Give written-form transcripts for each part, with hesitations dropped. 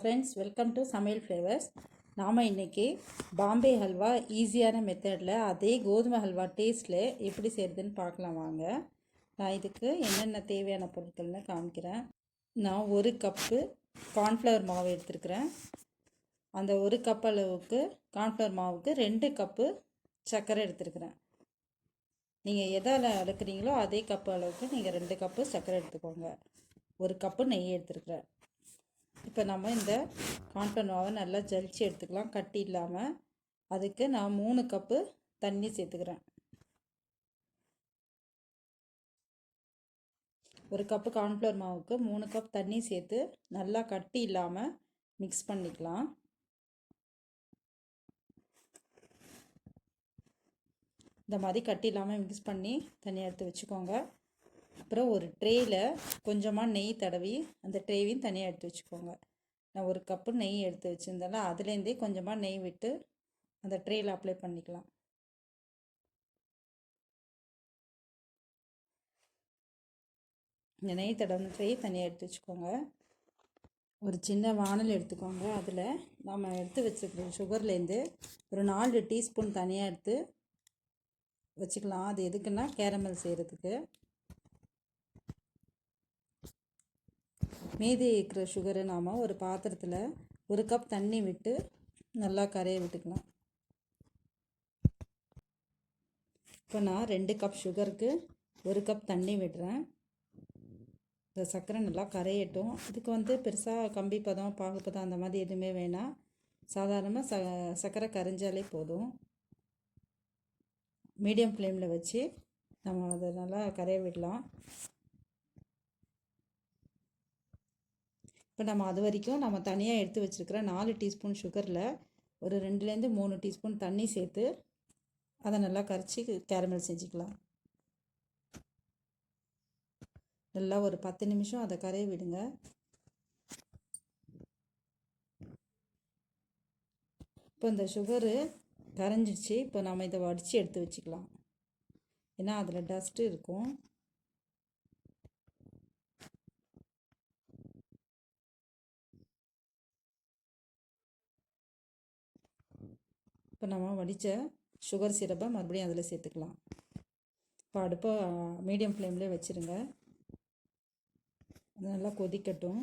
Friends, welcome to சமையல் flavours. நாம் இன்றைக்கி பாம்பே ஹல்வா ஈஸியான மெத்தடில் அதே கோதுமை ஹல்வா டேஸ்ட்டில் எப்படி செய்கிறதுன்னு பார்க்கலாம் வாங்க. நான் இதுக்கு என்னென்ன தேவையான பொருட்கள்னு காமிக்கிறேன். நான் 1 கப்பு கார்ன்ஃப்ளவர் மாவு எடுத்துருக்கிறேன். அந்த 1 கப் அளவுக்கு கார்ன்ஃப்ளவர் மாவுக்கு 2 கப்பு சர்க்கரை எடுத்துருக்கிறேன். நீங்கள் எதால் அளக்குறீங்களோ அதே கப்பு அளவுக்கு நீங்கள் 2 கப்பு சர்க்கரை எடுத்துக்கோங்க. 1 கப்பு நெய் எடுத்துருக்கிறேன். இப்போ நம்ம இந்த கார்ன்ஃப்ளவர் மாவை நல்லா ஜலிச்சு எடுத்துக்கலாம், கட்டி இல்லாமல். அதுக்கு நான் 3 கப்பு தண்ணி சேர்த்துக்கிறேன். 1 கப்பு கார்ன்ஃப்ளவர் மாவுக்கு 3 கப் தண்ணி சேர்த்து நல்லா கட்டி இல்லாமல் மிக்ஸ் பண்ணிக்கலாம். இந்த மாதிரி கட்டி இல்லாமல் மிக்ஸ் பண்ணி தனியாக எடுத்து வச்சுக்கோங்க. அப்புறம் ஒரு ட்ரேயில் கொஞ்சமாக நெய் தடவி அந்த ட்ரேவையும் தனியாக எடுத்து வச்சுக்கோங்க. நான் 1 கப்பு நெய் எடுத்து வச்சுருந்தேன், அதுலேருந்தே கொஞ்சமாக நெய் விட்டு அந்த ட்ரேயில் அப்ளை பண்ணிக்கலாம். இந்த நெய் தடவின ட்ரே தனியாக எடுத்து வச்சுக்கோங்க. ஒரு சின்ன வானல் எடுத்துக்கோங்க. அதில் நம்ம எடுத்து வச்சுருக்க சுகர்லேருந்து ஒரு 4 டீஸ்பூன் தனியாக எடுத்து வச்சுக்கலாம். அது எதுக்குன்னா கேரமல் செய்கிறதுக்கு. மீதி இருக்கிற சுகரை நாம் ஒரு பாத்திரத்தில் 1 கப் தண்ணி விட்டு நல்லா கரைய விட்டுக்கலாம். இப்போ நான் 2 கப் சுகருக்கு 1 கப் தண்ணி விடுறேன். இந்த சர்க்கரை நல்லா கரையட்டும். இதுக்கு பெருசாக கம்பி பதம் பாகு பதம் அந்த மாதிரி எதுவுமே வேணாம். சாதாரணமாக சர்க்கரை கரைஞ்சாலே போதும். மீடியம் ஃப்ளேமில் வச்சு நம்ம அதை நல்லா கரைய விடலாம். இப்போ நம்ம அது வரைக்கும் நம்ம தனியாக எடுத்து வச்சுருக்கிற 4 டீஸ்பூன் சுகரில் ஒரு 2லேருந்து 3 டீஸ்பூன் தண்ணி சேர்த்து அதை நல்லா கரைச்சி கேரமல் செஞ்சுக்கலாம். நல்லா ஒரு 10 நிமிஷம் அதை கரைய விடுங்க. இப்போ இந்த சுகரு கரைஞ்சிடுச்சு. இப்போ நம்ம இதை வடித்து எடுத்து வச்சுக்கலாம். ஏன்னா அதில் டஸ்ட்டு இருக்கும். இப்போ நம்ம வடித்த சுகர் சிரப்பை மறுபடியும் அதில் சேர்த்துக்கலாம். இப்போ அடுப்பை மீடியம் ஃப்ளேம்லேயே வச்சுருங்க. அது நல்லா கொதிக்கட்டும்.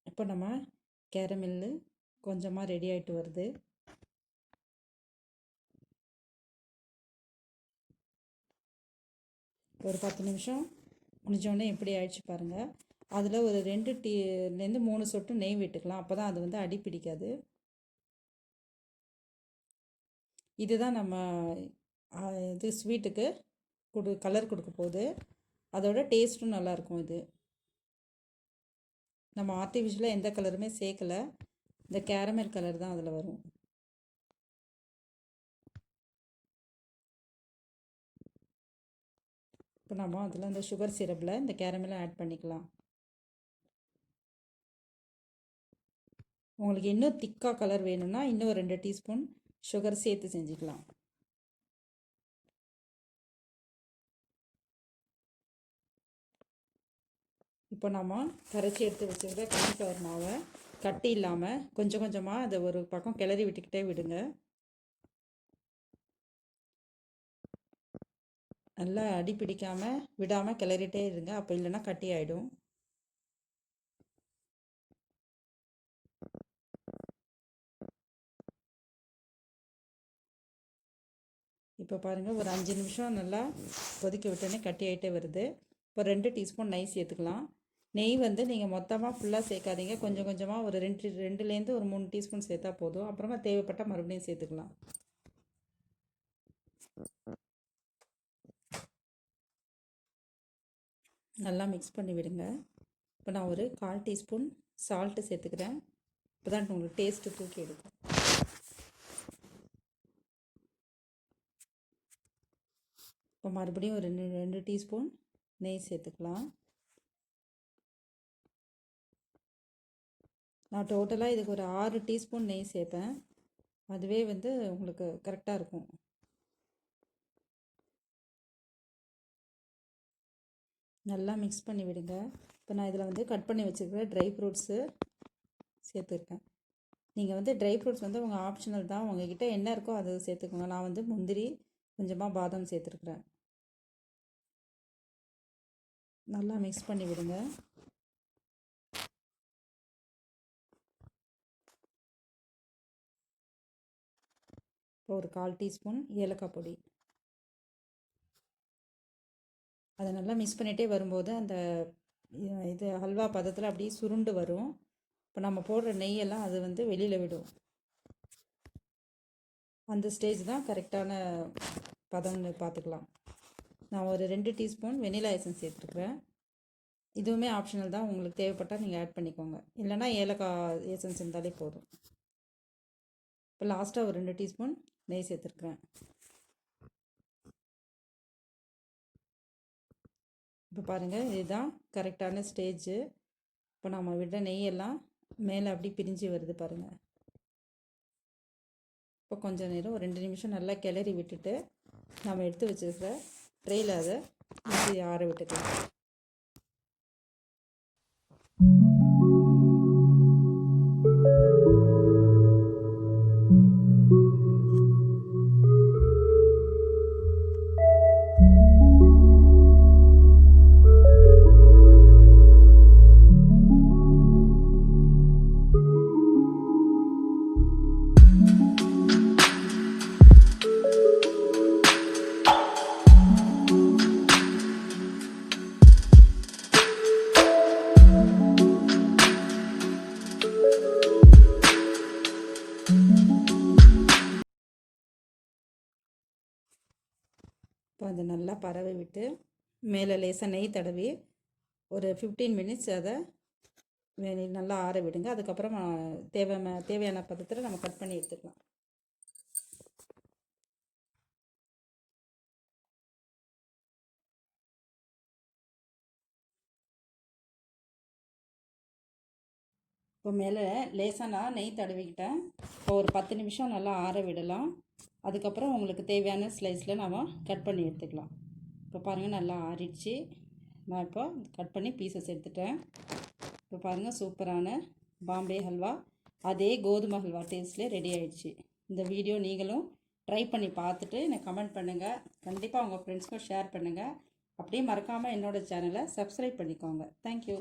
இப்போ நம்ம கேரமெல்லு கொஞ்சமாக ரெடி ஆகிட்டு வருது. ஒரு 10 நிமிஷம் முடிஞ்சோடனே எப்படி ஆயிடுச்சு பாருங்கள். அதில் ஒரு 2லேருந்து 3 சொட்டு நெய் விட்டுக்கலாம். அப்போ தான் அது அடி பிடிக்காது. இதுதான் நம்ம இது ஸ்வீட்டுக்கு கலர் கொடுக்க போகுது. அதோட டேஸ்ட்டும் நல்லாயிருக்கும். இது நம்ம ஆர்டிஃபிஷியலாக எந்த கலருமே சேர்க்கலை. இந்த கேரமல் கலர் தான் அதில் வரும். இப்போ நம்ம அதில் இந்த சுகர் சிரப்பில் இந்த கேரமெலை ஆட் பண்ணிக்கலாம். உங்களுக்கு இன்னும் திக்காக கலர் வேணும்னா இன்னும் 2 டீஸ்பூன் சுகர் சேர்த்து செஞ்சுக்கலாம். இப்போ நம்ம கரைச்சி எடுத்து வச்சுருக்க கார்ன்ஃப்ளவர் மாவை கட்டி இல்லாமல் கொஞ்சம் கொஞ்சமாக அதை ஒரு பக்கம் கிளறி விட்டுக்கிட்டே விடுங்க. நல்லா அடி பிடிக்காமல் விடாமல் கிளறிட்டே இருங்க. அப்போ இல்லைன்னா கட்டி ஆகிடும். இப்போ பாருங்கள், ஒரு 5 நிமிஷம் நல்லா கொதிக்க விட்டோன்னே கட்டி ஆகிட்டே வருது. இப்போ 2 டீஸ்பூன் நெய் சேர்த்துக்கலாம். நெய் நீங்கள் மொத்தமாக ஃபுல்லாக சேர்க்காதீங்க. கொஞ்சம் கொஞ்சமாக ஒரு 2லேருந்து ஒரு 3 டீஸ்பூன் சேர்த்தா போதும். அப்புறமா தேவைப்பட்டால் மறுபடியும் சேர்த்துக்கலாம். நல்லா மிக்ஸ் பண்ணி விடுங்க. இப்போ நான் ஒரு 1/4 டீஸ்பூன் சால்ட்டு சேர்த்துக்கிறேன். இப்போ தான் உங்களுக்கு டேஸ்ட்டு தூக்கி எடுக்கும். இப்போ மறுபடியும் ஒரு 2 டீஸ்பூன் நெய் சேர்த்துக்கலாம். நான் டோட்டலாக இதுக்கு ஒரு 6 டீஸ்பூன் நெய் சேர்ப்பேன். அதுவே உங்களுக்கு கரெக்டாக இருக்கும். நல்லா மிக்ஸ் பண்ணி விடுங்க. இப்போ நான் இதில் வந்து கட் பண்ணி வச்சுருக்கிற ட்ரை ஃப்ரூட்ஸு சேர்த்துருக்கேன். நீங்கள் வந்து ட்ரை ஃப்ரூட்ஸ் வந்து உங்கள் ஆப்ஷனல் தான், உங்கள்கிட்ட என்ன இருக்கோ அதை சேர்த்துக்கோங்க. நான் வந்து முந்திரி, கொஞ்சமாக பாதாம் சேர்த்துருக்குறேன். நல்லா மிக்ஸ் பண்ணி விடுங்க. இப்போ ஒரு 1/4 டீஸ்பூன் ஏலக்காய் பொடி. அதை நல்லா மிக்ஸ் பண்ணிகிட்டே வரும்போது அந்த இது ஹல்வா பதத்தில் அப்படியே சுருண்டு வரும். இப்போ நம்ம போடுற நெய்யெல்லாம் அது வந்து வெளியில் விடும். அந்த ஸ்டேஜ் தான் கரெக்டான பதம்னு பார்த்துக்கலாம். நான் ஒரு 2 டீஸ்பூன் வெனிலா எசன்ஸ் சேர்த்துருக்குறேன். இதுவுமே ஆப்ஷனல் தான், உங்களுக்கு தேவைப்பட்டால் நீங்கள் ஆட் பண்ணிக்கோங்க, இல்லைனா ஏலக்காய் எசன்ஸ் இருந்தாலே போதும். இப்போ லாஸ்ட்டாக ஒரு 2 டீஸ்பூன் நெய் சேர்த்துருக்குறேன். இப்போ பாருங்கள், இதுதான் கரெக்டான ஸ்டேஜு. இப்போ நம்ம விட நெய்யெல்லாம் மேலே அப்படி பிரிஞ்சு வருது பாருங்கள். இப்போ கொஞ்சம் நேரம் ஒரு 2 நிமிஷம் நல்லா கிளறி விட்டுட்டு நம்ம எடுத்து வச்சுருக்கிற ட்ரெயில் அதை ஊற்றி ஆற விட்டுக்கலாம். இப்போ அதை நல்லா பரவி விட்டு மேலே லேசாக நெய் தடவி ஒரு 15 மினிட்ஸ் அதை நல்லா ஆற விடுங்க. அதுக்கப்புறம் தேவையான பதத்தில் நம்ம கட் பண்ணி எடுத்துக்கலாம். இப்போ மேலே லேசாக நான் நெய் தடவிக்கிட்டேன். இப்போ ஒரு 10 நிமிஷம் நல்லா ஆற விடலாம். அதுக்கப்புறம் உங்களுக்கு தேவையான ஸ்லைஸில் நம்ம கட் பண்ணி எடுத்துக்கலாம். இப்போ பாருங்கள், நல்லா ஆறிடுச்சு. நான் இப்போ கட் பண்ணி பீசஸ் எடுத்துட்டேன். இப்போ பாருங்கள், சூப்பரான பாம்பே ஹல்வா அதே கோதுமை ஹல்வா டேஸ்ட்லேயே ரெடி ஆகிடுச்சு. இந்த வீடியோ நீங்களும் ட்ரை பண்ணி பார்த்துட்டு எனக்கு கமெண்ட் பண்ணுங்கள். கண்டிப்பாக உங்கள் ஃப்ரெண்ட்ஸ்க்கும் ஷேர் பண்ணுங்கள். அப்படியே மறக்காமல் என்னோடய சேனலை சப்ஸ்கிரைப் பண்ணிக்கோங்க. தேங்க்யூ.